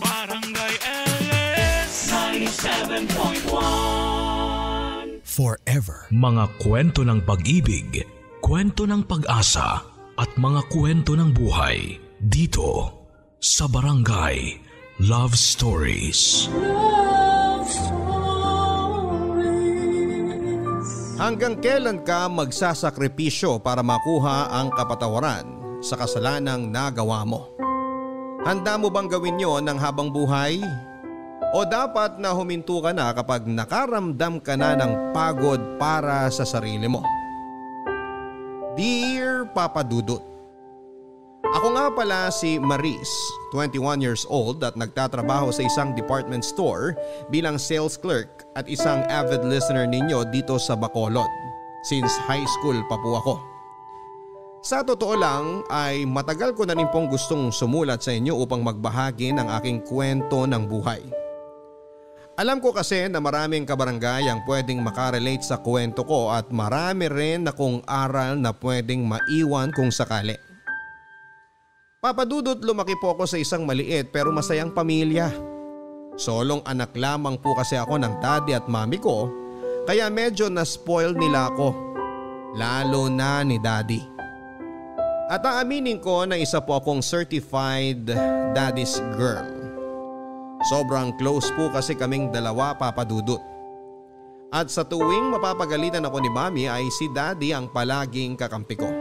Barangay LS 97.1. Forever. Mga kwento ng pag-ibig, kwento ng pag-asa at mga kwento ng buhay dito sa Barangay Love Stories. Love Stories. Hanggang kailan ka magsasakripisyo para makuha ang kapatawaran sa kasalanang nagawa mo? Handa mo bang gawin yon ng habang buhay? O dapat na huminto ka na kapag nakaramdam ka na ng pagod para sa sarili mo? Dear Papa Dudut, ako nga pala si Maris, 21 years old at nagtatrabaho sa isang department store bilang sales clerk at isang avid listener ninyo dito sa Bacolod since high school pa po ako. Sa totoo lang ay matagal ko na rin pong gustong sumulat sa inyo upang magbahagi ng aking kwento ng buhay. Alam ko kasi na maraming kabarangay ang pwedeng makarelate sa kwento ko at marami rin akong aral na pwedeng maiwan kung sakali. Papadudot, lumaki po ako sa isang maliit pero masayang pamilya. Solong anak lamang po kasi ako ng daddy at mami ko kaya medyo na-spoil nila ako. Lalo na ni daddy. At aaminin ko na isa po akong certified daddy's girl. Sobrang close po kasi kaming dalawa, Papa Dudut. At sa tuwing mapapagalitan ako ni mami ay si daddy ang palaging kakampi ko.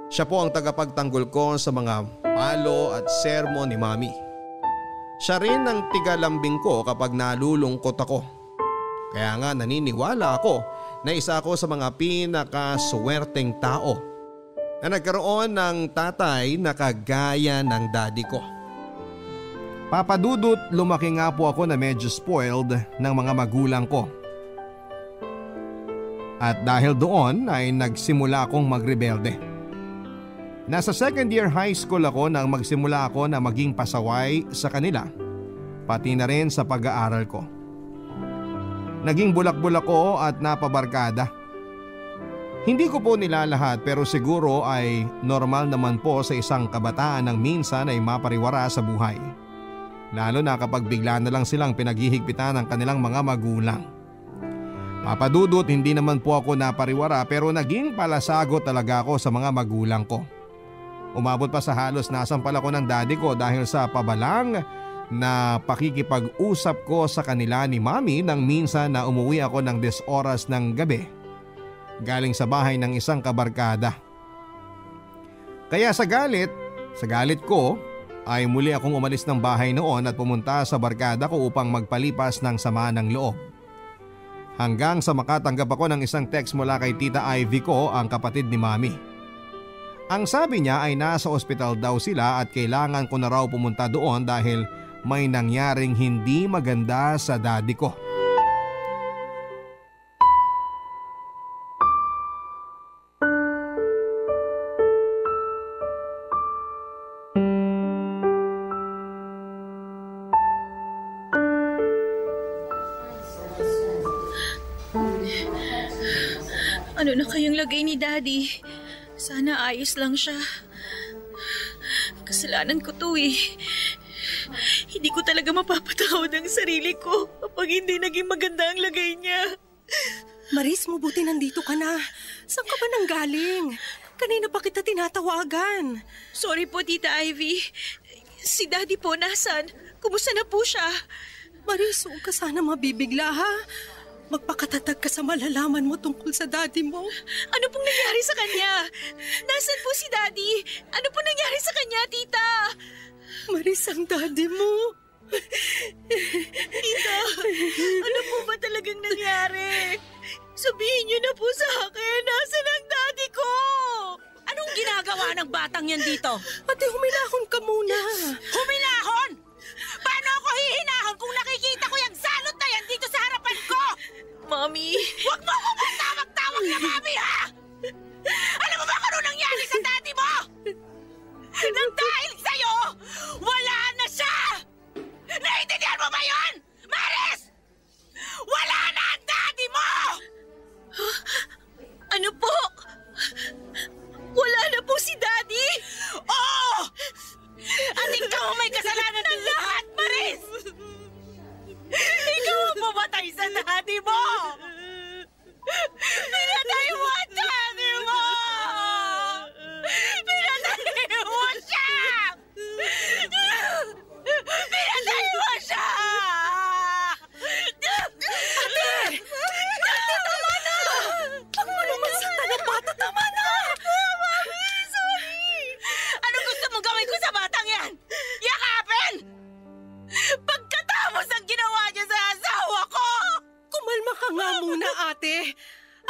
Siya po ang tagapagtanggol ko sa mga palo at sermon ni mami. Siya rin ang tigalambing ko kapag nalulungkot ako. Kaya nga naniniwala ako na isa ako sa mga pinakaswerteng tao na nagkaroon ng tatay na kagaya ng daddy ko. Papa Dudut, lumaki nga po ako na medyo spoiled ng mga magulang ko. At dahil doon ay nagsimula akong magrebelde. Nasa second year high school ako nang magsimula ako na maging pasaway sa kanila, pati na rin sa pag-aaral ko. Naging bulak-bulak ko at napabarkada. Hindi ko po nilalahat pero siguro ay normal naman po sa isang kabataan ng minsan ay mapariwara sa buhay. Lalo na kapag bigla na lang silang pinaghihigpitan ng kanilang mga magulang. Papadudot, hindi naman po ako napariwara pero naging palasagot talaga ako sa mga magulang ko. Umabot pa sa halos nasampal ako ng daddy ko dahil sa pabalang na pakikipag-usap ko sa kanila ni mami nang minsan na umuwi ako ng 10 oras ng gabi galing sa bahay ng isang kabarkada. Kaya sa galit ko ay muli akong umalis ng bahay noon at pumunta sa barkada ko upang magpalipas ng sama ng loob. Hanggang sa makatanggap ako ng isang text mula kay Tita Ivy ko, ang kapatid ni mami. Ang sabi niya ay nasa ospital daw sila at kailangan ko na raw pumunta doon dahil may nangyaring hindi maganda sa daddy ko. Ano na kayang lagay ni Daddy? Sana ayos lang siya. Kasalanan ko to eh. Hindi ko talaga mapapatawad ang sarili ko kapag hindi naging maganda ang lagay niya. Maris, mabuti nandito ka na. Saan ka ba nanggaling? Kanina pa kita tinatawagan. Sorry po, Tita Ivy. Si Daddy po, nasan? Kumusta na po siya? Maris, huwag ka sana mabibigla ha. Magpakatatag ka sa malalaman mo tungkol sa daddy mo. Ano pong nangyari sa kanya? Nasaan po si Daddy? Ano pong nangyari sa kanya, Tita? Maris, ang daddy mo. Tita, ano po ba talagang nangyari? Sabihin niyo na po sa akin, nasaan ang Daddy ko? Anong ginagawa ng batang yan dito? Ate, humilahon ka muna. Humilahon? Paano ako hihinahon kung nakikita ko yung salot na yan dito sa harapan ko? Mami! Huwag mo ko matawag-tawag na mami, ha? Alam mo ba kung ano nangyari sa daddy mo? Nang dahil sa'yo, wala na siya! Naiintindihan mo ba yun? Maris! Wala na ang daddy mo! Ano po? Wala na po si Daddy? Oo! At ikaw may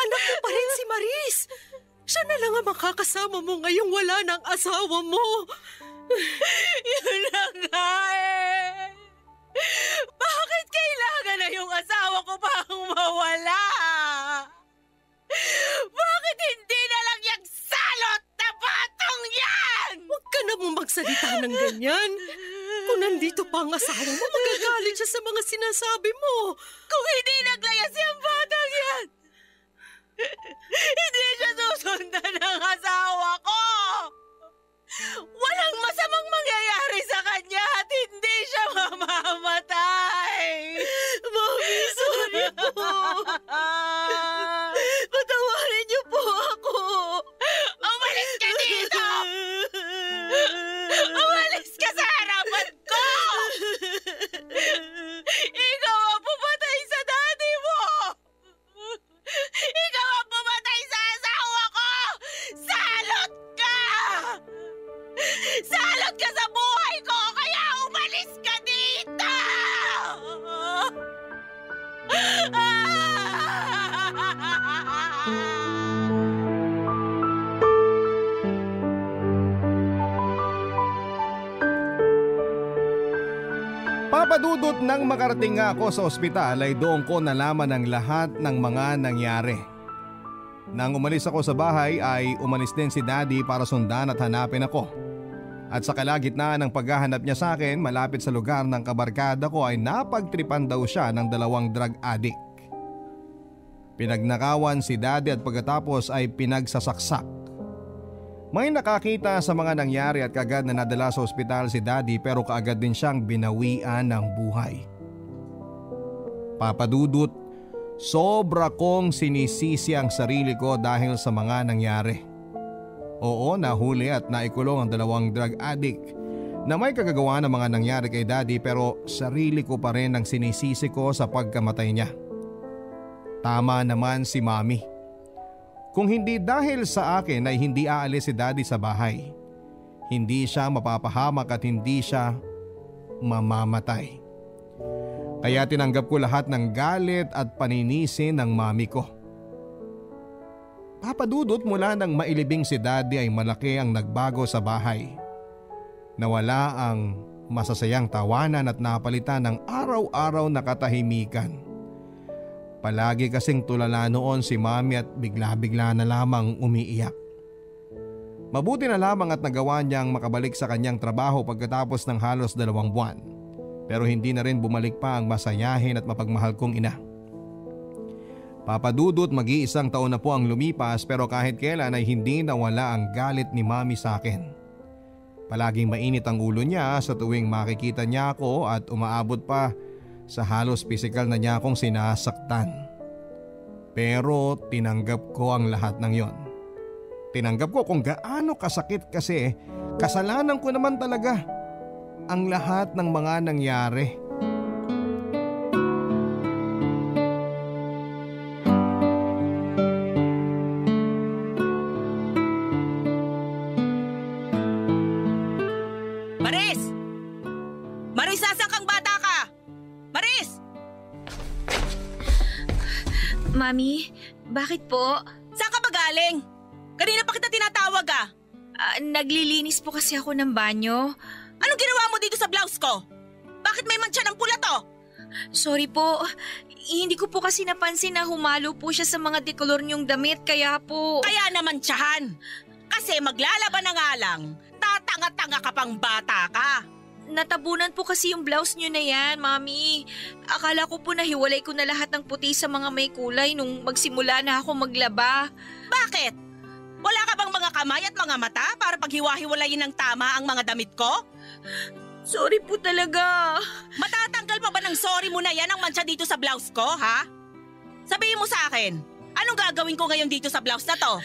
Anak mo pa rin si Maris. Siya na lang ang makakasama mo ngayong wala ng asawa mo. Yun na nga eh. Bakit kailangan na yung asawa ko pang mawala? Bakit hindi na lang yung salot na batong yan? Huwag ka na mong magsalita ng ganyan. Kung nandito pa ang asawa mo, magagalit siya sa mga sinasabi mo. Kung hindi naglayas yung batang yan, hindi siya susundan ng asawa ko. Walang masamang mangyayari sa kanya at hindi siya mamamatay. Mami, sorry po. Patawarin niyo po ako. Umalis ka dito! Umalis ka sa harapan ko! Ikaw ang pumatay sa daddy mo! Ikaw ang pumatay sa asawa ko! Salot ka! Salot ka sa buhay ko! Kaya umalis ka dito! Papadudot nang makarating nga ako sa ospital ay doon ko nalaman ang lahat ng mga nangyari. Nang umalis ako sa bahay ay umalis din si Daddy para sundan at hanapin ako. At sa kalagitnaan ng paghahanap niya sa akin malapit sa lugar ng kabarkada ko ay napagtripan daw siya ng 2 drug addict. Pinagnakawan si Daddy at pagkatapos ay pinagsasaksak. May nakakita sa mga nangyari at kaagad na nadala sa ospital si Daddy pero kaagad din siyang binawian ng buhay. Papadudot, sobra kong sinisisi ang sarili ko dahil sa mga nangyari. Oo, nahuli at naikulong ang 2 drug addict na may kagagawa ng mga nangyari kay Daddy pero sarili ko pa rin ang sinisisi ko sa pagkamatay niya. Tama naman si Mami. Kung hindi dahil sa akin ay hindi aalis si Daddy sa bahay. Hindi siya mapapahamak at hindi siya mamamatay. Kaya tinanggap ko lahat ng galit at paninisi ng mami ko. Papadudot mula nang mailibing si Daddy ay malaki ang nagbago sa bahay. Nawala ang masasayang tawanan at napalitan ng araw-araw na katahimikan. Palagi kasing tulala noon si Mami at bigla-bigla na lamang umiiyak. Mabuti na lamang at nagawa niyang makabalik sa kanyang trabaho pagkatapos ng halos 2 buwan. Pero hindi na rin bumalik pa ang masayahin at mapagmahal kong ina. Papadudot, mag-iisang taon na po ang lumipas pero kahit kailan ay hindi nawala ang galit ni Mami sa akin. Palaging mainit ang ulo niya sa tuwing makikita niya ako at umaabot pa sa halos pisikal na niya akong sinasaktan. Pero tinanggap ko ang lahat ng yon. Tinanggap ko kung gaano kasakit kasi kasalanan ko naman talaga ang lahat ng mga nangyari. Maris! Maris, nasaan kang bata ka? Maris! Mami, bakit po? Saan ka ba galing? Kanina pa kita tinatawag ah. Naglilinis po kasi ako ng banyo. Anong ginawa mo dito sa blouse ko? Bakit may mancha ng pula to? Sorry po, hindi ko po kasi napansin na humalo po siya sa mga dekolor niyong damit kaya po… Kaya naman tiyahan. Kasi maglalaban na nga lang, tatanga-tanga ka pang bata ka. Natabunan po kasi yung blouse niyo na yan, Mami. Akala ko po nahiwalay ko na lahat ng puti sa mga may kulay nung magsimula na ako maglaba. Bakit? Wala ka bang mga kamay at mga mata para paghiwa-hiwalayin ng tama ang mga damit ko? Sorry po talaga. Matatanggal pa ba ng sorry mo na yan ang mancha dito sa blouse ko, ha? Sabihin mo sa akin, anong gagawin ko ngayon dito sa blouse na to?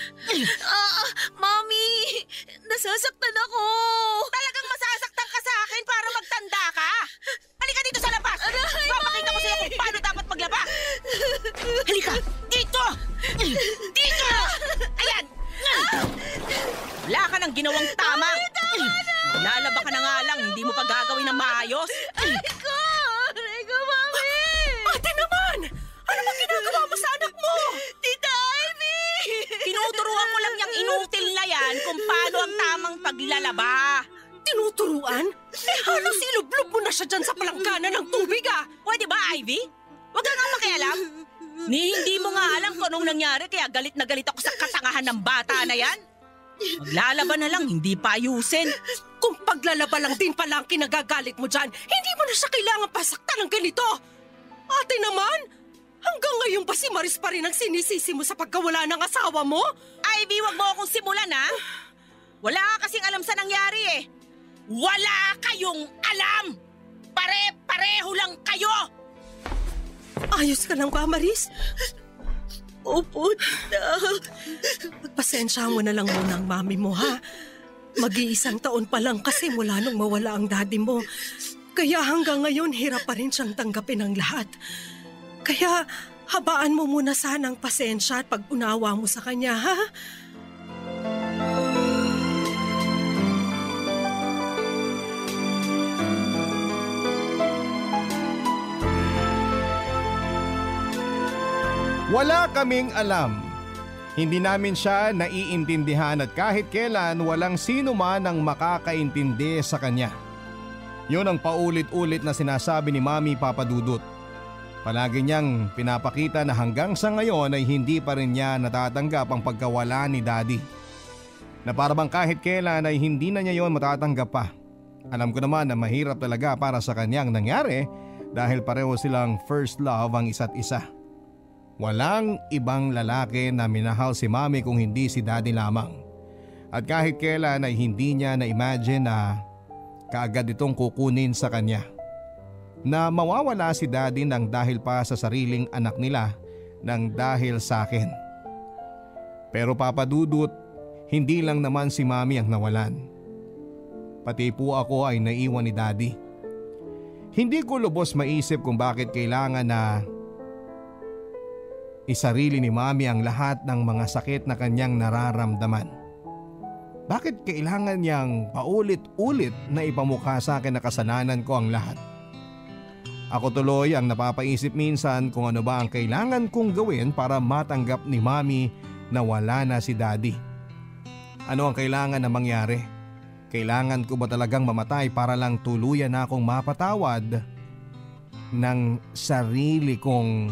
Mami, nasasaktan ako. Talagang masasaktan ka sa akin para magtanda ka? Halika dito sa labas! Papakita ko sa'yo kung paano dapat maglaba! Halika! Dito! Dito! Ayan! Wala ka nang ginawang tama! Lalaba ka na nga lang, hindi mo pa gagawin ng maayos! Aray ko, Mami! Ate naman! Ano ba ginagawa mo sa anak mo? Tita Ivy! paglalaba. Tinuturuan? Halos ilublob mo na siya dyan sa palangkanan ng tubig Pwede ba, Ivy? Huwag ka nga makialam. Hindi mo nga alam kung anong nangyari kaya galit na galit ako sa katangahan ng bata na yan. Maglalaba na lang, hindi pa ayusin. Kung paglalaba lang din pala ang kinagagalit mo dyan, hindi mo na siya kailangan pasaktan ng ganito. Ate naman, hanggang ngayon ba si Maris pa rin ang sinisisi mo sa pagkawala ng asawa mo? Ivy, wag mo akong simulan ha. Wala ka kasing alam sa nangyari eh. Wala kayong alam! Pare-pareho lang kayo! Ayos ka lang ba, Maris? Opo, tita. Pagpasensya mo na lang muna ang mami mo, ha? Mag-iisang taon pa lang kasi mula nung mawala ang daddy mo. Kaya hanggang ngayon, hirap pa rin siyang tanggapin ang lahat. Kaya habaan mo muna sana ang pasensya at pag-unawa mo sa kanya, ha? Wala kaming alam. Hindi namin siya naiintindihan at kahit kailan walang sino man ang makakaintindi sa kanya. Yun ang paulit-ulit na sinasabi ni Mami Papa Dudut. Palagi niyang pinapakita na hanggang sa ngayon ay hindi pa rin niya natatanggap ang pagkawala ni Daddy. Na parang kahit kailan ay hindi na niya yon matatanggap pa. Alam ko naman na mahirap talaga para sa kanyang nangyari dahil pareho silang first love ang isa't isa. Walang ibang lalaki na minahal si Mami kung hindi si Daddy lamang. At kahit kailan ay hindi niya na-imagine na kaagad itong kukunin sa kanya. Na mawawala si Daddy nang dahil pa sa sariling anak nila nang dahil sa akin. Pero Papa Dudut, hindi lang naman si Mami ang nawalan. Pati po ako ay naiwan ni Daddy. Hindi ko lubos maisip kung bakit kailangan na isarili ni Mami ang lahat ng mga sakit na kanyang nararamdaman. Bakit kailangan niyang paulit-ulit na ipamukha sa akin na kasalanan ko ang lahat? Ako tuloy ang napapaisip minsan kung ano ba ang kailangan kong gawin para matanggap ni Mami na wala na si Daddy. Ano ang kailangan na mangyari? Kailangan ko ba talagang mamatay para lang tuluyan na akong mapatawad ng sarili kong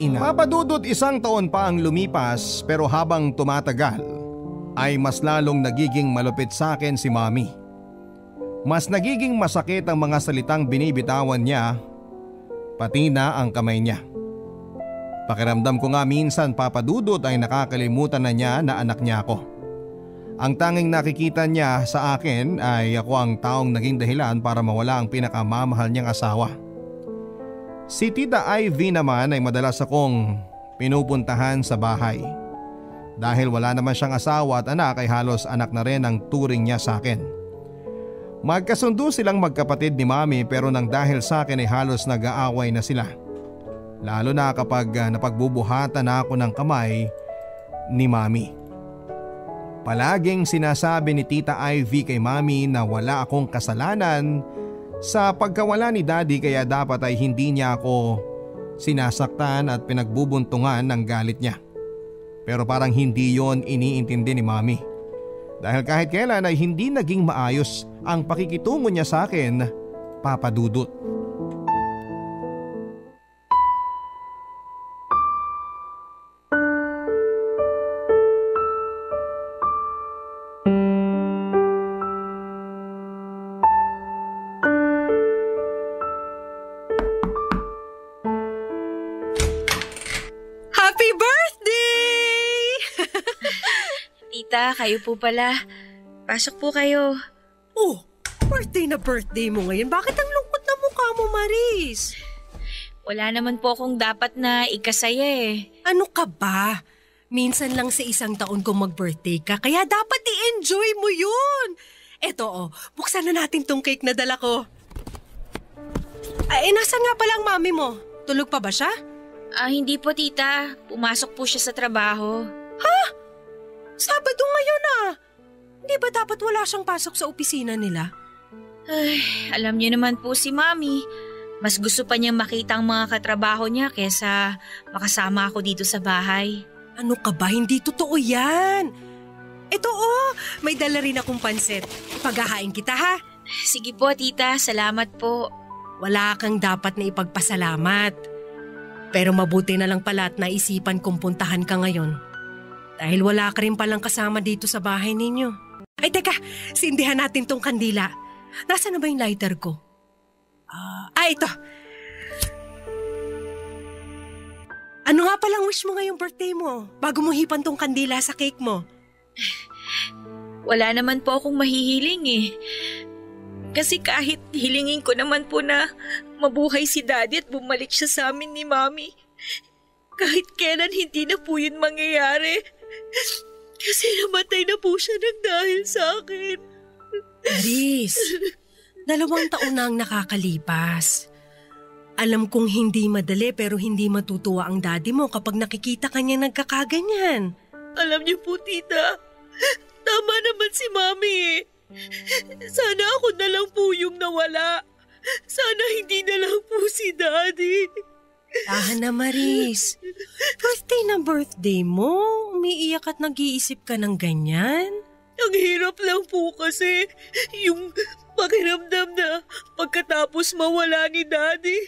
ina? Papa Dudut, isang taon pa ang lumipas pero habang tumatagal ay mas lalong nagiging malupit sa akin si Mami. Mas nagiging masakit ang mga salitang binibitawan niya, pati na ang kamay niya. Pakiramdam ko nga minsan, Papa Dudut, ay nakakalimutan na niya na anak niya ako. Ang tanging nakikita niya sa akin ay ako ang taong naging dahilan para mawala ang pinakamamahal niyang asawa. Si Tita Ivy naman ay madalas akong pinupuntahan sa bahay. Dahil wala naman siyang asawa at anak ay halos anak na rin ang turing niya sa akin. Magkasundo silang magkapatid ni Mami pero nang dahil sa akin ay halos nag-aaway na sila. Lalo na kapag napagbubuhatan na ako ng kamay ni Mami. Palaging sinasabi ni Tita Ivy kay Mami na wala akong kasalanan sa pagkawala ni Daddy kaya dapat ay hindi niya ako sinasaktan at pinagbubuntungan ng galit niya. Pero parang hindi yon iniintindi ni Mami. Dahil kahit kailan ay hindi naging maayos ang pakikitungo niya sa akin, Papa Dudut. Tita, kayo po pala. Pasok po kayo. Oh, birthday na birthday mo ngayon. Bakit ang lungkot na mukha mo, Maris? Wala naman po akong dapat na ikasaya eh. Ano ka ba? Minsan lang sa isang taon kung mag-birthday ka, kaya dapat i-enjoy mo yun. Eto buksan na natin tong cake na dala ko. Ay, nasan nga pala ang mami mo? Tulog pa ba siya? Hindi po tita. Pumasok po siya sa trabaho. Ha? Sabado ngayon Hindi ba dapat wala siyang pasok sa opisina nila? Ay, alam niyo naman po si Mami. Mas gusto pa niyang makita ang mga katrabaho niya kesa makasama ako dito sa bahay. Ano ka ba? Hindi totoo yan. Ito may dala rin akong pansit. Paghahain kita ha. Sige po, tita. Salamat po. Wala kang dapat na ipagpasalamat. Pero mabuti na lang pala at naisipan kong puntahan ka ngayon. Dahil wala ka rin palang kasama dito sa bahay ninyo. Ay teka, sindihan natin tong kandila. Nasaan na ba yung lighter ko? Ito. Ano nga palang wish mo ngayong birthday mo? Bago mo hipan tong kandila sa cake mo. Wala naman po akong mahihiling eh. Kasi kahit hilingin ko naman po na mabuhay si Daddy at bumalik siya sa amin ni Mami, kahit kailan hindi na po yun mangyayari. Kasi namatay na po siya ng dahil sa akin. Maris, 2 taon na ang nakakalipas. Alam kong hindi madali pero hindi matutuwa ang daddy mo kapag nakikita kanya nagkakaganyan. Alam niyo po, tita, tama naman si Mami eh. Sana ako na lang po yung nawala. Sana hindi na lang po si Daddy. Tahan na, Maris. Birthday na birthday mo. Umiiyak at nag-iisip ka ng ganyan. Ang hirap lang po kasi yung pakiramdam na pagkatapos mawala ni Daddy,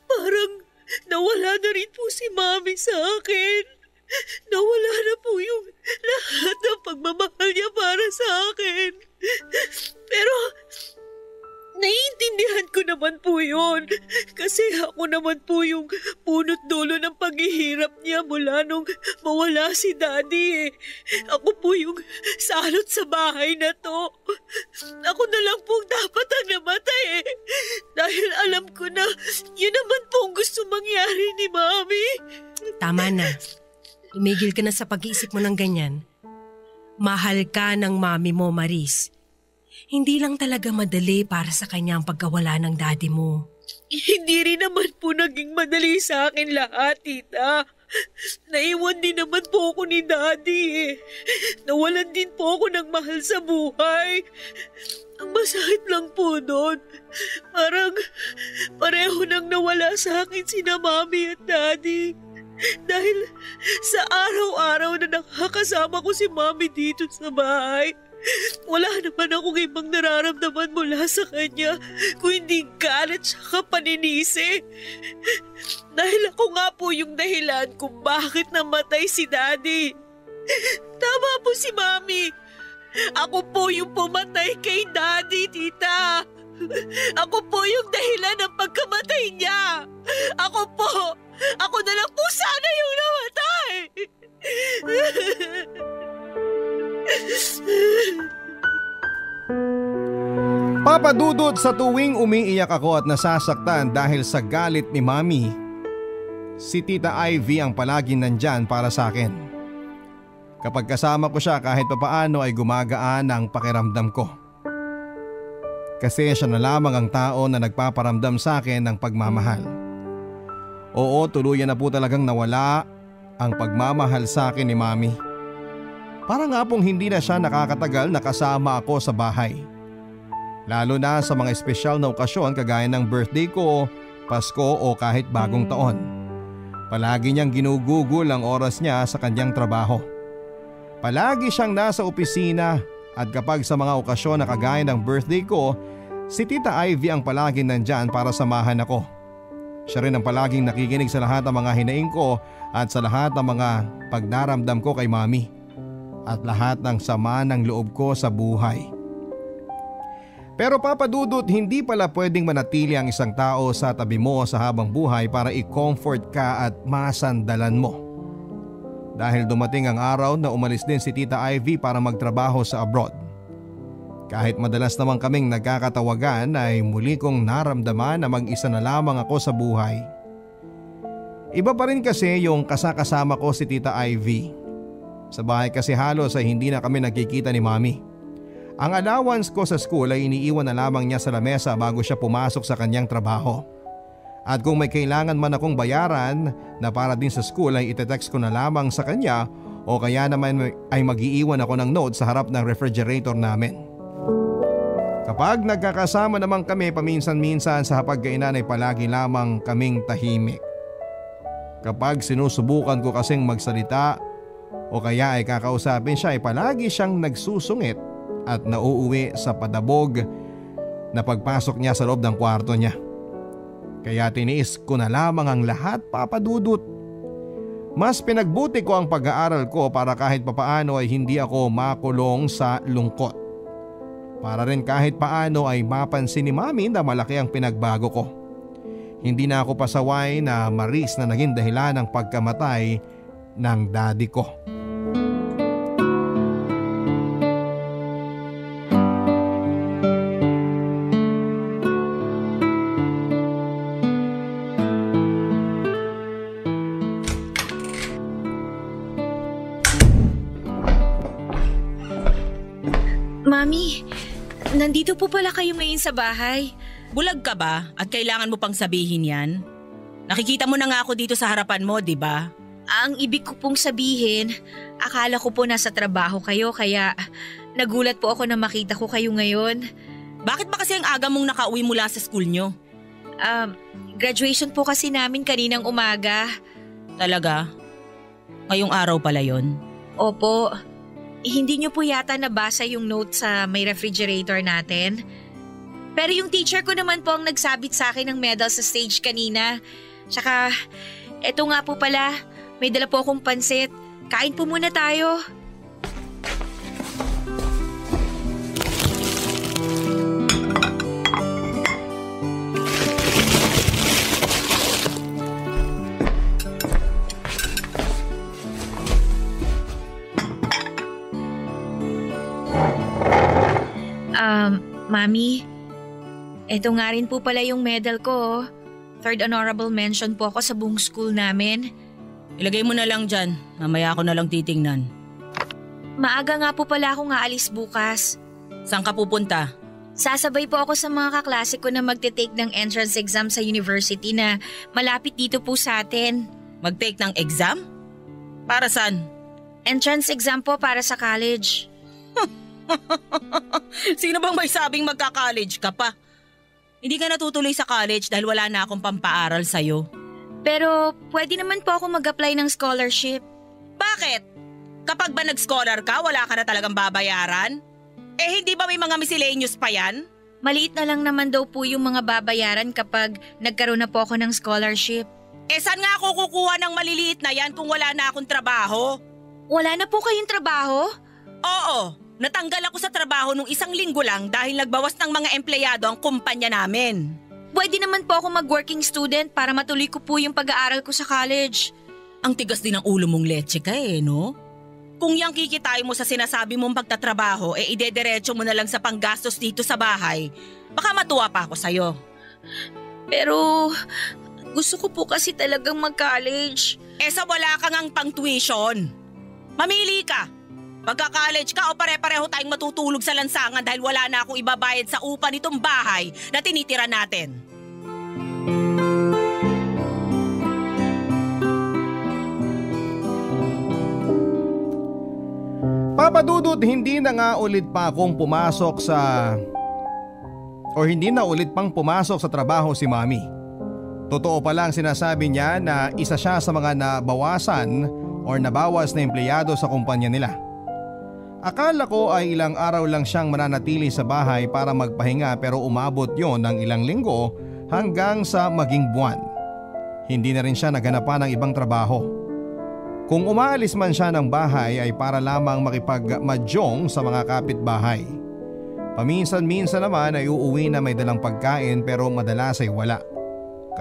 parang nawala na rin po si Mami sa akin. Nawala na po yung lahat ng pagmamahal niya para sa akin. Pero naiintindihan ko naman po yun. Kasi ako naman po yung punot dulo ng paghihirap niya mula nung mawala si Daddy eh. Ako po yung salot sa bahay na to. Ako na lang pong dapat ang namatay eh. Dahil alam ko na yun naman pong gusto mangyari ni Mami. Tama na. Tumigil ka na sa pag-iisip mo ng ganyan. Mahal ka ng mami mo, Maris. Hindi lang talaga madali para sa kanya ang pagkawala ng daddy mo. Hindi rin naman po naging madali sa akin lahat, tita. Naiwan din naman po ako ni Daddy eh. Nawalan din po ako ng mahal sa buhay. Ang masakit lang po doon, parang pareho nang nawala sa akin sina Mami at Daddy. Dahil sa araw-araw na nakakasama ko si Mami dito sa bahay, wala naman akong ibang nararamdaman mula sa kanya kung hindi galit siya paninisi. Dahil ako nga po yung dahilan kung bakit namatay si Daddy. Tama po si Mami. Ako po yung pumatay kay Daddy, tita. Ako po yung dahilan ng pagkamatay niya. Ako na lang po sana yung namatay. Papa Dudut, sa tuwing umiiyak ako at nasasaktan dahil sa galit ni Mami, si Tita Ivy ang palaging nandyan para sa akin. Kapag kasama ko siya kahit papaano ay gumagaan ang pakiramdam ko. Kasi siya na lamang ang tao na nagpaparamdam sa akin ng pagmamahal. Oo, tuluyan na po talagang nawala ang pagmamahal sa akin ni Mami. Para nga pong hindi na siya nakakatagal na kasama ako sa bahay. Lalo na sa mga espesyal na okasyon kagaya ng birthday ko, Pasko o kahit bagong taon. Palagi niyang ginugugol ang oras niya sa kanyang trabaho. Palagi siyang nasa opisina at kapag sa mga okasyon na kagaya ng birthday ko, si Tita Ivy ang palaging nandyan para samahan ako. Siya rin ang palaging nakikinig sa lahat ng mga hinaing ko at sa lahat ng mga pagdaramdam ko kay Mami. At lahat ng sama ng loob ko sa buhay. Pero Papa Dudut, hindi pala pwedeng manatili ang isang tao sa tabi mo sa habang buhay para i-comfort ka at masandalan mo. Dahil dumating ang araw na umalis din si Tita Ivy para magtrabaho sa abroad. Kahit madalas naman kaming nagkakatawagan ay muli kong naramdaman na mag-isa na lamang ako sa buhay. Iba pa rin kasi yung kasakasama ko si Tita Ivy. Sa bahay kasi halos ay hindi na kami nagkikita ni Mami. Ang allowance ko sa school ay iniiwan na lamang niya sa lamesa bago siya pumasok sa kanyang trabaho. At kung may kailangan man akong bayaran na para din sa school ay itetext ko na lamang sa kanya o kaya naman ay mag-iiwan ako ng note sa harap ng refrigerator namin. Kapag nagkakasama naman kami paminsan-minsan sa hapagkainan ay palagi lamang kaming tahimik. Kapag sinusubukan ko kasing magsalita o kaya ay kakausapin siya ay palagi siyang nagsusungit at nauuwi sa padabog na pagpasok niya sa loob ng kwarto niya. Kaya tiniis ko na lamang ang lahat, Papa Dudut. Mas pinagbuti ko ang pag-aaral ko para kahit papaano ay hindi ako makulong sa lungkot. Para rin kahit paano ay mapansin ni Mami na malaki ang pinagbago ko. Hindi na ako pasaway na maris na naging dahilan ng pagkamatay ng daddy ko. Mami, nandito po pala kayo ngayon sa bahay. Bulag ka ba at kailangan mo pang sabihin yan? Nakikita mo na nga ako dito sa harapan mo, di ba? Ang ibig ko pong sabihin, akala ko po nasa trabaho kayo kaya nagulat po ako na makita ko kayo ngayon. Bakit ba kasi ang aga mong nakauwi mula sa school nyo? Graduation po kasi namin kaninang umaga. Talaga? Ngayong araw pala yon? Opo. Hindi niyo po yata nabasa yung note sa may refrigerator natin. Pero yung teacher ko naman po ang nagsabit sa akin ng medal sa stage kanina. Tsaka, eto nga po pala, may dala po akong pansit. Kain po muna tayo. Mami, eto nga rin po pala yung medal ko. Third honorable mention po ako sa buong school namin. Ilagay mo na lang dyan. Mamaya ako na lang titingnan. Maaga nga po pala akong aalis bukas. Saan ka pupunta? Sasabay po ako sa mga kaklase ko na magte-take ng entrance exam sa university na malapit dito po sa atin. Mag-take ng exam? Para saan? Entrance exam po para sa college. Sino bang may sabing magka-college ka pa? Hindi ka natutuloy sa college dahil wala na akong pampaaral sa'yo. Pero pwede naman po ako mag-apply ng scholarship. Bakit? Kapag ba nag-scholar ka, wala ka na talagang babayaran? Eh hindi ba may mga miscellaneous pa yan? Maliit na lang naman daw po yung mga babayaran kapag nagkaroon na po ako ng scholarship. Eh saan nga ako kukuha ng maliliit na yan kung wala na akong trabaho? Wala na po kayong trabaho? Oo. Natanggal ako sa trabaho nung 1 linggo lang dahil nagbawas ng mga empleyado ang kumpanya namin. Pwede naman po ako mag-working student para matuloy ko po yung pag-aaral ko sa college. Ang tigas din ng ulo mong leche ka no? Kung yang kikitain mo sa sinasabi mong pagtatrabaho, idederecho mo na lang sa panggastos dito sa bahay, baka matuwa pa ako sa'yo. Pero gusto ko po kasi talagang mag-college. Sa wala kang ang pang-tuition. Mamili ka. Magka-college ka o pare-pareho tayong matutulog sa lansangan dahil wala na akong ibabayad sa upa nitong bahay na tinitira natin. Papa Dudut, hindi na nga ulit pa akong pumasok hindi na ulit pang pumasok sa trabaho si Mami. Totoo pa lang sinasabi niya na isa siya sa mga nabawasan o nabawas na empleyado sa kumpanya nila. Akala ko ay ilang araw lang siyang mananatili sa bahay para magpahinga pero umabot yon ng ilang linggo hanggang sa maging buwan. Hindi na rin siya naghanapan ng ibang trabaho. Kung umaalis man siya ng bahay ay para lamang makipagmadyong sa mga kapitbahay. Paminsan-minsan naman ay uuwi na may dalang pagkain pero madalas ay wala.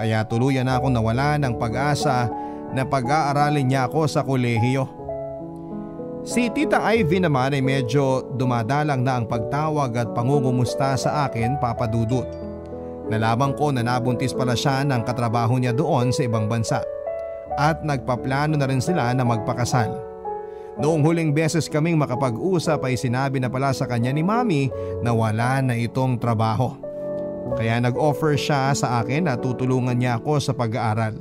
Kaya tuluyan na akong nawala ng pag-asa na pag-aaralin niya ako sa kolehiyo. Si Tita Ivy naman ay medyo dumadalang na ang pagtawag at pangungumusta sa akin, Papa Dudut. Nalaman ko na nabuntis pala siya ng katrabaho niya doon sa ibang bansa at nagpaplano na rin sila na magpakasal. Noong huling beses kaming makapag-usap ay sinabi na pala sa kanya ni Mami na wala na itong trabaho. Kaya nag-offer siya sa akin na tutulungan niya ako sa pag-aaral.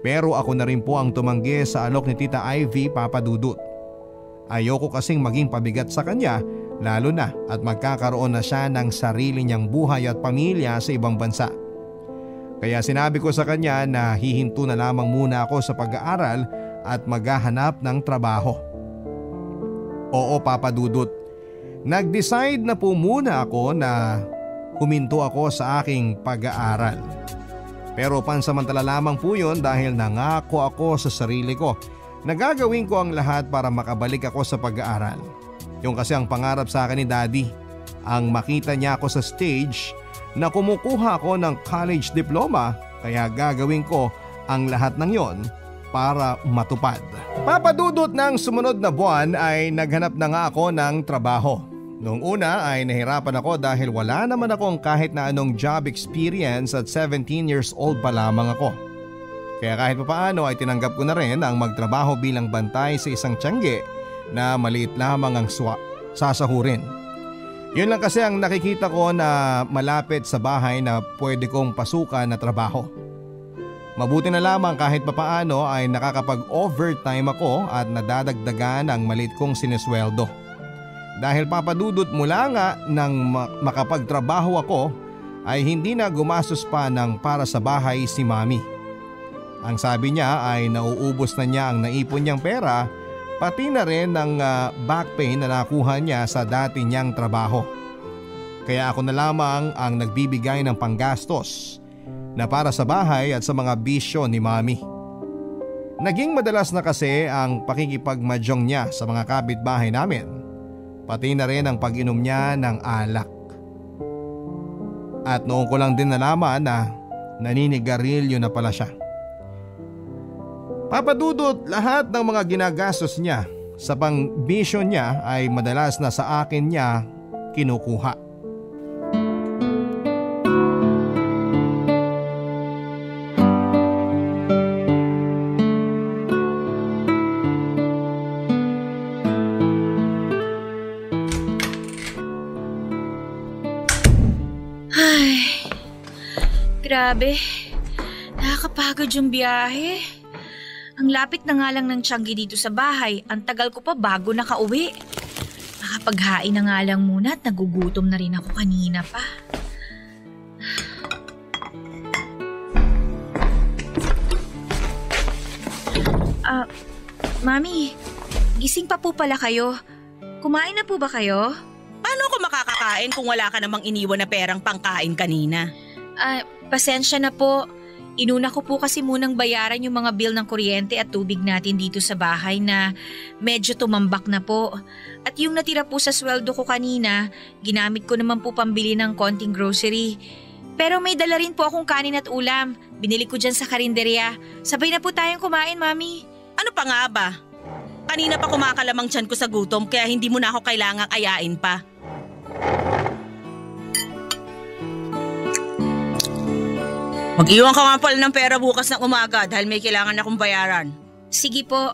Pero ako na rin po ang tumanggi sa alok ni Tita Ivy, Papa Dudut. Ayoko kasing maging pabigat sa kanya lalo na at magkakaroon na siya ng sarili niyang buhay at pamilya sa ibang bansa. Kaya sinabi ko sa kanya na hihinto na lamang muna ako sa pag-aaral at maghahanap ng trabaho. Oo, Papa Dudut. Nag-decide na po muna ako na huminto ako sa aking pag-aaral. Pero pansamantala lamang po yun dahil nangako ako sa sarili ko na gagawin ko ang lahat para makabalik ako sa pag-aaral. Yung kasi ang pangarap sa akin ni Daddy, ang makita niya ako sa stage na kumukuha ako ng college diploma, kaya gagawin ko ang lahat ng yon para matupad. Papadudot ng sumunod na buwan ay naghanap na nga ako ng trabaho. Noong una ay nahirapan ako dahil wala naman akong kahit na anong job experience at 17 years old pa lamang ako. Kaya kahit papaano ay tinanggap ko na rin ang magtrabaho bilang bantay sa isang tiyangge na maliit lamang ang sasahurin. Yun lang kasi ang nakikita ko na malapit sa bahay na pwede kong pasukan na trabaho. Mabuti na lamang kahit papaano ay nakakapag-overtime ako at nadadagdagan ang maliit kong sinesweldo. Dahil Papadudot mula nga nang makapagtrabaho ako ay hindi na gumastos pa ng para sa bahay si Mami. Ang sabi niya ay nauubos na niya ang naipon niyang pera pati na rin ng back pay na nakuha niya sa dati niyang trabaho. Kaya ako na lamang ang nagbibigay ng panggastos na para sa bahay at sa mga bisyo ni Mami. Naging madalas na kasi ang pakikipagmadyong niya sa mga kapitbahay namin. Pati na rin ang pag-inom niya ng alak. At noon ko lang din nalaman na naninigarilyo na pala siya. Papadudot, lahat ng mga ginagastos niya sa pangbisyo niya ay madalas na sa akin niya kinukuha. Grabe, nakakapagod yung biyahe. Ang lapit na nga lang ng tiyanggi dito sa bahay, ang tagal ko pa bago nakauwi. Nakapaghain na nga lang muna at nagugutom na rin ako kanina pa. Mami, gising pa po pala kayo. Kumain na po ba kayo? Paano ako makakakain kung wala ka namang iniwan na perang pangkain kanina? Pasensya na po. Inuna ko po kasi munang bayaran yung mga bill ng kuryente at tubig natin dito sa bahay na medyo tumambak na po. At yung natira po sa sweldo ko kanina, ginamit ko naman po pambili ng konting grocery. Pero may dala rin po akong kanin at ulam. Binili ko dyan sa karinderya. Sabay na po tayong kumain, Mami. Ano pa nga ba? Kanina pa kumakalamang tiyan ko sa gutom kaya hindi mo na ako kailangang ayain pa. Mag-iwan ka nga pala ng pera bukas ng umaga dahil may kailangan akong bayaran. Sige po,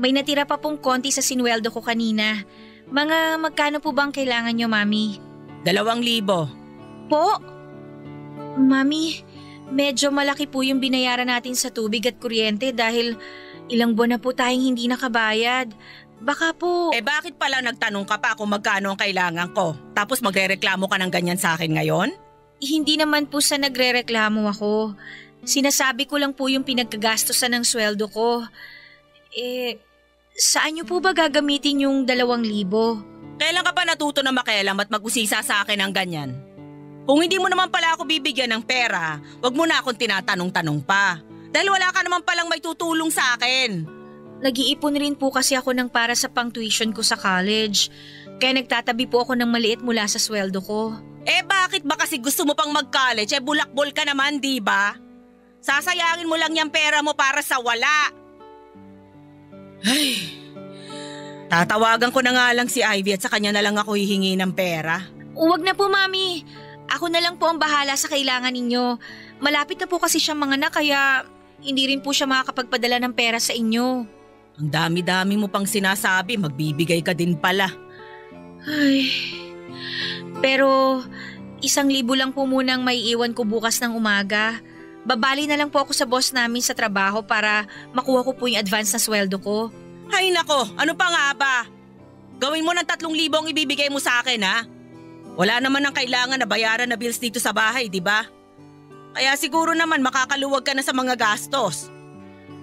may natira pa pong konti sa sinweldo ko kanina. Mga magkano po bang kailangan nyo, Mami? 2,000. Po? Mami, medyo malaki po yung binayaran natin sa tubig at kuryente dahil ilang buwan na po tayong hindi nakabayad. Baka po… Bakit pala nagtanong ka pa kung magkano ang kailangan ko? Tapos magrereklamo ka ng ganyan sa akin ngayon? Hindi naman po sa nagrereklamo ako. Sinasabi ko lang po yung pinagkagastosan ng sweldo ko. Saan niyo po ba gagamitin yung 2,000? Kailan ka pa natuto na makialam at mag-usisa sa akin ng ganyan? Kung hindi mo naman pala ako bibigyan ng pera, wag mo na akong tinatanong-tanong pa. Dahil wala ka naman palang may tutulong sa akin. Nag-iipon rin po kasi ako ng para sa pang-tuition ko sa college. Kaya nagtatabi po ako ng maliit mula sa sweldo ko. Bakit ba kasi gusto mo pang mag-college? Bulakbol ka naman, di ba? Sasayangin mo lang yung pera mo para sa wala. Ay, tatawagan ko na nga lang si Ivy at sa kanya na lang ako hihingi ng pera. Huwag na po, Mami. Ako na lang po ang bahala sa kailangan ninyo. Malapit na po kasi siyang manganak kaya hindi rin po siya makakapagpadala ng pera sa inyo. Ang dami-dami mo pang sinasabi, magbibigay ka din pala. Ay… Pero 1,000 lang po munang maiiwan ko bukas ng umaga. Babali na lang po ako sa boss namin sa trabaho para makuha ko po yung advance na sweldo ko. Ay nako, ano pa nga ba? Gawin mo ng 3,000 ang ibibigay mo sa akin, ha? Wala naman ang kailangan na bayaran na bills dito sa bahay, di ba? Kaya siguro naman makakaluwag ka na sa mga gastos.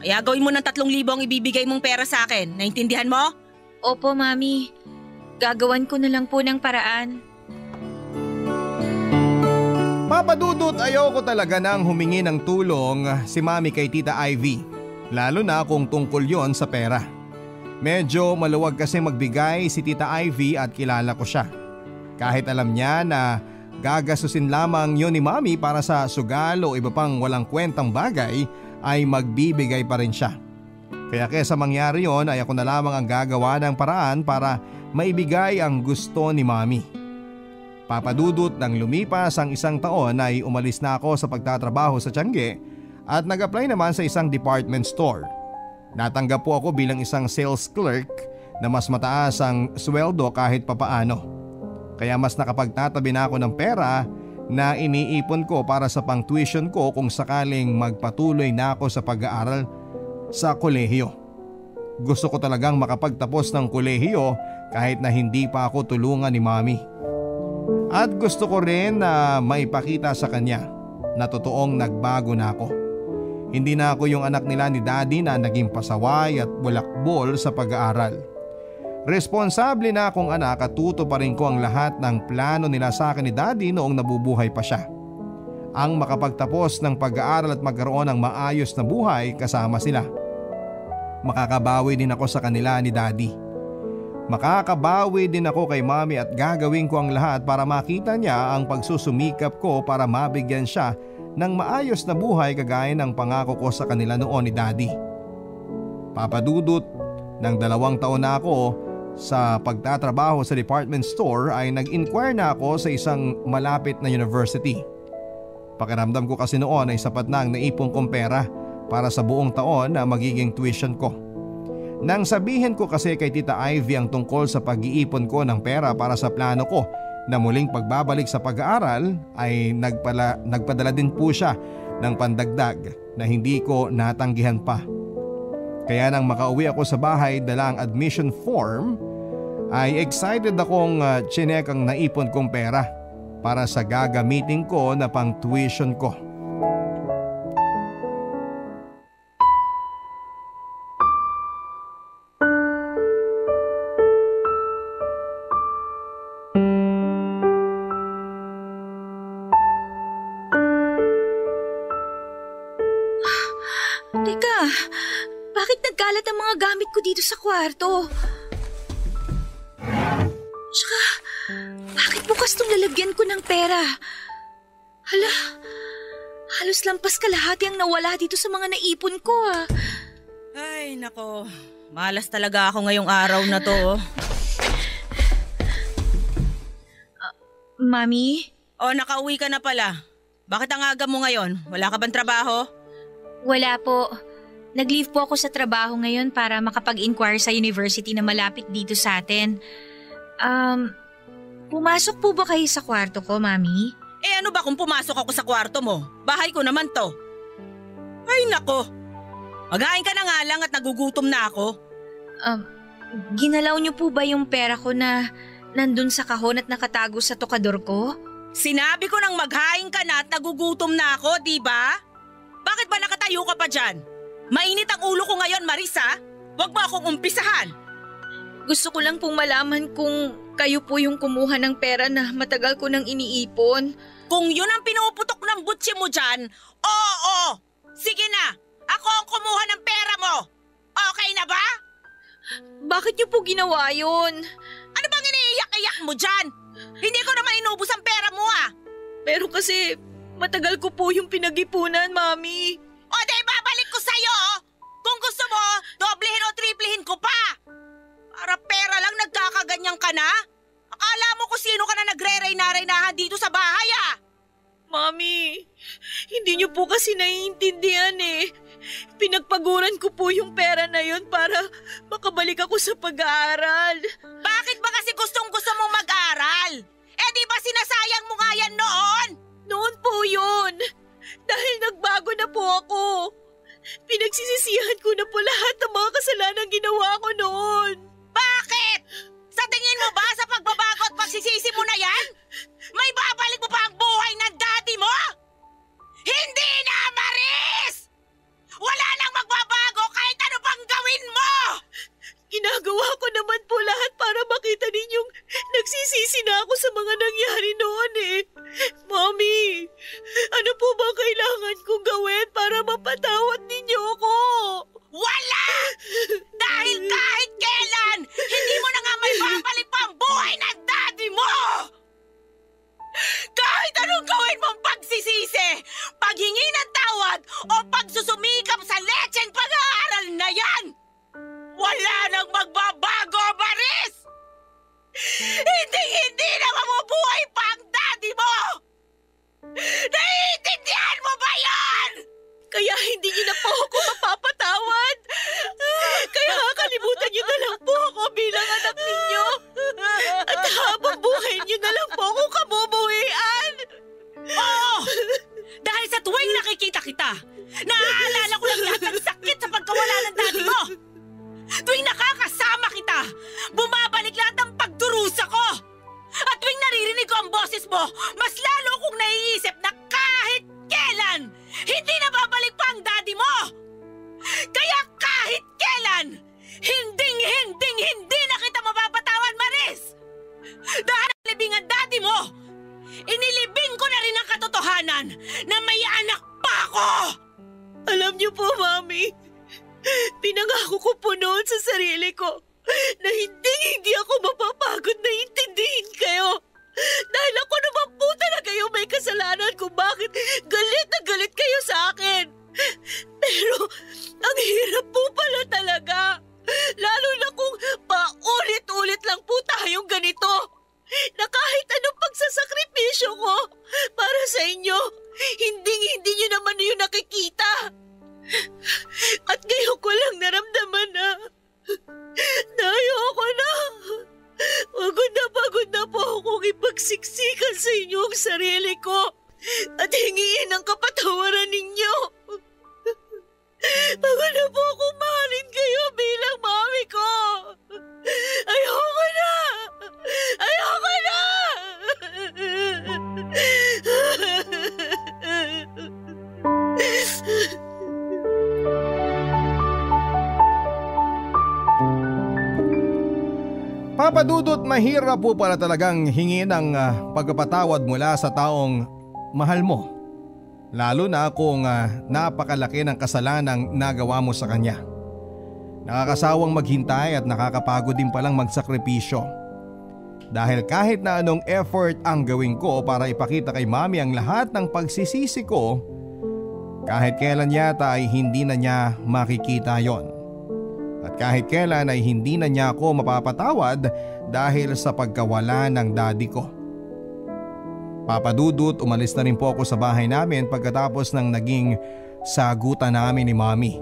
Kaya gawin mo ng 3,000 ang ibibigay mong pera sa akin. Naintindihan mo? Opo, Mami. Gagawan ko na lang po ng paraan. Papa Dudut, ayoko talaga nang humingi ng tulong si Mami kay Tita Ivy. Lalo na kung tungkol yon sa pera. Medyo maluwag kasi magbigay si Tita Ivy at kilala ko siya. Kahit alam niya na gagasusin lamang yon ni Mami para sa sugal o iba pang walang kwentang bagay, ay magbibigay pa rin siya. Kaya kesa mangyari yon ay ako na lamang ang gagawa ng paraan para maibigay ang gusto ni Mami. Papa Dudut, nang lumipas ang 1 taon ay umalis na ako sa pagtatrabaho sa Tiangge at nag-apply naman sa isang department store. Natanggap po ako bilang isang sales clerk na mas mataas ang sweldo kahit papaano. Kaya mas nakapagtatabi na ako ng pera na iniipon ko para sa pang-tuition ko kung sakaling magpatuloy na ako sa pag-aaral sa kolehiyo. Gusto ko talagang makapagtapos ng kolehiyo kahit na hindi pa ako tulungan ni Mami. At gusto ko rin na maipakita sa kanya na totoong nagbago na ako. Hindi na ako yung anak nila ni Daddy na naging pasaway at bulakbol sa pag-aaral. Responsable na akong anak at tuto pa rin ko ang lahat ng plano nila sa akin ni Daddy noong nabubuhay pa siya. Ang makapagtapos ng pag-aaral at magkaroon ng maayos na buhay kasama sila. Makakabawi din ako sa kanila ni Daddy. Makakabawi din ako kay Mami at gagawin ko ang lahat para makita niya ang pagsusumikap ko para mabigyan siya ng maayos na buhay kagaya ng pangako ko sa kanila noon ni Daddy. Papa Dudut, ng 2 taon na ako sa pagtatrabaho sa department store ay nag-inquire na ako sa isang malapit na university. Pakiramdam ko kasi noon ay sapat na ang naipong kong pera para sa buong taon na magiging tuition ko. Nang sabihin ko kasi kay Tita Ivy ang tungkol sa pag-iipon ko ng pera para sa plano ko na muling pagbabalik sa pag-aaral ay nagpadala din po siya ng pandagdag na hindi ko natanggihan pa. Kaya nang makauwi ako sa bahay dala ang admission form ay excited akong chinek ang naipon kong pera para sa gagamitin ko na pang tuition ko. Teka, bakit nagkalat ang mga gamit ko dito sa kwarto? Tsaka, bakit bukas tong lalagyan ko ng pera? Hala, halos lampas kalahati ang nawala dito sa mga naipon ko ah. Ay, nako. Malas talaga ako ngayong araw na to. Mami? Nakauwi ka na pala. Bakit ang aga mo ngayon? Wala ka bang trabaho? Wala po. Nag-leave po ako sa trabaho ngayon para makapag-inquire sa university na malapit dito sa atin. Pumasok po ba kayo sa kwarto ko, Mami? Ano ba kung pumasok ako sa kwarto mo? Bahay ko naman to. Ay nako. Magain ka na nga lang at nagugutom na ako. Ginalaw niyo po ba yung pera ko na nandun sa kahon at nakatago sa tokador ko? Sinabi ko nang maghain ka na at nagugutom na ako, di ba? Bakit ba nakatayo ka pa dyan? Mainit ang ulo ko ngayon, Marisa. Huwag mo akong umpisahan. Gusto ko lang pong malaman kung kayo po yung kumuha ng pera na matagal ko nang iniipon. Kung yun ang pinuputok ng butsi mo dyan, oo. Sige na, ako ang kumuha ng pera mo. Okay na ba? Bakit niyo po ginawa yun? Ano bang iniiyak-iyak mo dyan? Hindi ko naman inubos ang pera mo ah. Pero kasi matagal ko po yung pinag-ipunan, Mami. O di babalik ko sa'yo. Kung gusto mo, doblehin o triplihin ko pa. Para pera lang nagkakaganyan ka na? Akala mo kung sino ka na nagre-reyna-reynahan dito sa bahay ah. Mami, hindi niyo po kasi naiintindihan eh. Pinagpaguran ko po yung pera na yun para makabalik ako sa pag-aaral. Bakit ba kasi gustong-gusto mong mag-aral? Di ba sinasayang mo nga yan noon? Noon po yun. Dahil nagbago na po ako. Pinagsisisihan ko na po lahat ng mga kasalanan ginawa ko noon. Bakit? Sa tingin mo ba sa pagbabago at pagsisisi mo na yan? May babalik mo pa ang buhay ng daddy mo? Hindi na, Maris! Wala nang magbabago kahit ano pang gawin mo! Ginagawa ko naman po lahat para makita ninyong kailangan kong gawin para mapatawad ninyo ako? Wala! Dahil kahit kailan, hindi mo na nga may babalik pa ang buhay ng daddy mo! Kahit anong gawin mong pagsisisi, paghingi ng tawad o pagsusumikap sa lecheng pag-aaral na yan, wala nang magbabago, Maris! Hindi na mabubuhay pa ang daddy mo! Naiintindihan mo ba yan? Kaya hindi niyo na po ako mapapatawad. Kaya kalimutan niyo na lang po ako bilang anak ninyo. At habang buhay niyo na lang po akong kabubuhian. Oo! Dahil sa tuwing nakikita kita, naaalala ko lang lahat ng sakit sa pagkawala ng daddy mo. Tuwing nakakasama kita, bumabalik lahat ng pagdurusa ko. At tuwing naririnig ko ang boses mo, mas lalo kong naiisip na kahit kailan, hindi na babalik pa ang daddy mo. Kaya kahit kailan, hindi na kita mapapatawan, Maris. Dahil nalibing ang daddy mo, inilibing ko na rin ang katotohanan na may anak pa ako. Alam niyo po, Mami, pinangako ko po noon sa sarili ko na hindi ako mapapagod na intindihin kayo. Dahil ako naman po talaga yung may kasalanan kung bakit galit na galit kayo sa akin. Pero ang hirap po pala talaga. Lalo na kung paulit-ulit lang po tayong ganito. Na kahit anong pagsasakripisyo ko para sa inyo, hindi nyo naman yung nakikita. At ngayon ko lang naramdaman na ayoko na. Pagod na po akong ipagsiksikan sa inyong sarili ko at hingiin ang kapatawaran ninyo. Pagod na po akong mahalin kayo bilang mami ko. Ayoko na! Ayoko na! Papa Dudut, mahirap po pala talagang hingin ang pagpapatawad mula sa taong mahal mo. Lalo na kung napakalaki ng kasalanang nagawa mo sa kanya. Nakakasawang maghintay at nakakapagod din palang magsakripisyo. Dahil kahit na anong effort ang gawin ko para ipakita kay mami ang lahat ng pagsisisi ko, kahit kailan yata ay hindi na niya makikita yon. At kahit kailan ay hindi na niya ako mapapatawad dahil sa pagkawala ng daddy ko. Papa Dudut, umalis na rin po ako sa bahay namin pagkatapos ng naging sagutan namin ni mami.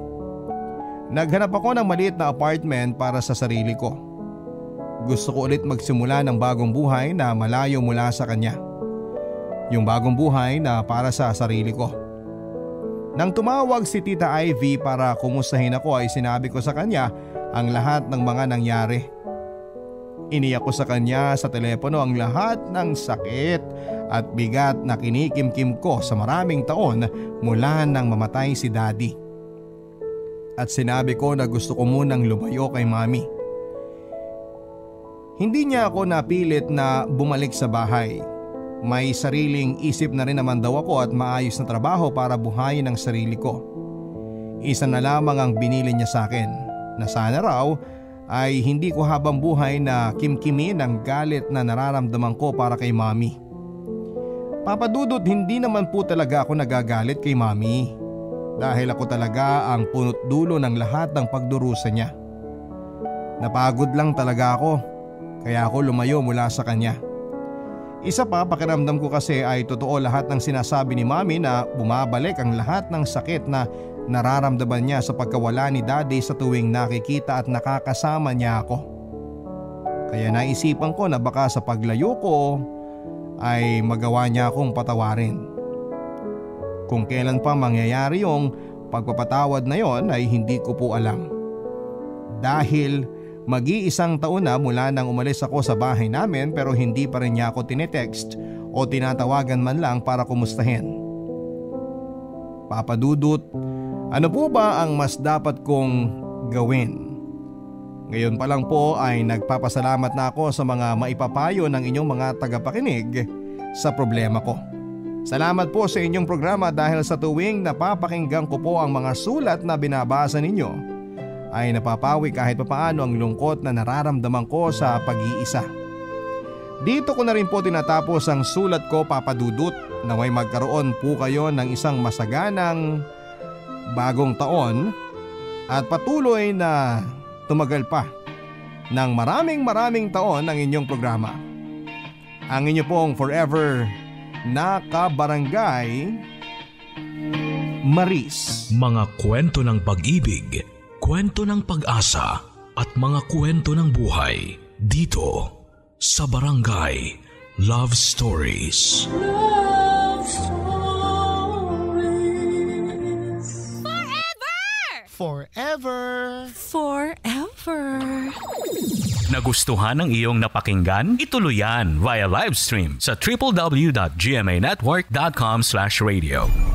Naghanap ako ng maliit na apartment para sa sarili ko. Gusto ko ulit magsimula ng bagong buhay na malayo mula sa kanya. Yung bagong buhay na para sa sarili ko. Nang tumawag si Tita Ivy para kumustahin ako ay sinabi ko sa kanya ang lahat ng mga nangyari. Iniyak ko sa kanya sa telepono ang lahat ng sakit at bigat na kinikimkim ko sa maraming taon mula nang mamatay si Daddy. At sinabi ko na gusto ko munang lumayo kay Mami. Hindi niya ako napilit na bumalik sa bahay. May sariling isip na rin naman daw ako at maayos na trabaho para buhayin ang sarili ko. Isa na lamang ang binili niya sa akin na sana raw ay hindi ko habang buhay na kimkimin ang galit na nararamdaman ko para kay Mami. Papa Dudut, hindi naman po talaga ako nagagalit kay Mami dahil ako talaga ang punot dulo ng lahat ng pagdurusa niya. Napagod lang talaga ako kaya ako lumayo mula sa kanya. Isa pa, pakiramdam ko kasi ay totoo lahat ng sinasabi ni Mami na bumabalik ang lahat ng sakit na nararamdaman niya sa pagkawala ni Daddy sa tuwing nakikita at nakakasama niya ako. Kaya naisipan ko na baka sa paglayo ko ay magawa niya akong patawarin. Kung kailan pa mangyayari yung pagpapatawad na yon ay hindi ko po alam. Dahil mag-iisang taon na mula nang umalis ako sa bahay namin pero hindi pa rin niya ako tinetext o tinatawagan man lang para kumustahin. Papa Dudut, ano po ba ang mas dapat kong gawin? Ngayon pa lang po ay nagpapasalamat na ako sa mga maipapayo ng inyong mga tagapakinig sa problema ko. Salamat po sa inyong programa dahil sa tuwing napapakinggan ko po ang mga sulat na binabasa ninyo ay napapawi kahit papaano ang lungkot na nararamdaman ko sa pag-iisa. Dito ko na rin po tinatapos ang sulat ko, Papa Dudut, na may magkaroon po kayo ng isang masaganang bagong taon at patuloy na tumagal pa ng maraming taon ang inyong programa. Ang inyo pong forever na kabarangay, Maris. Mga kwento ng pag-ibig, kwento ng pag-asa at mga kwento ng buhay dito sa Barangay Love Stories. Love Stories. Forever! Nagustuhan ng iyong napakinggan? Ituloy yan via live stream sa www.gmanetwork.com/radio.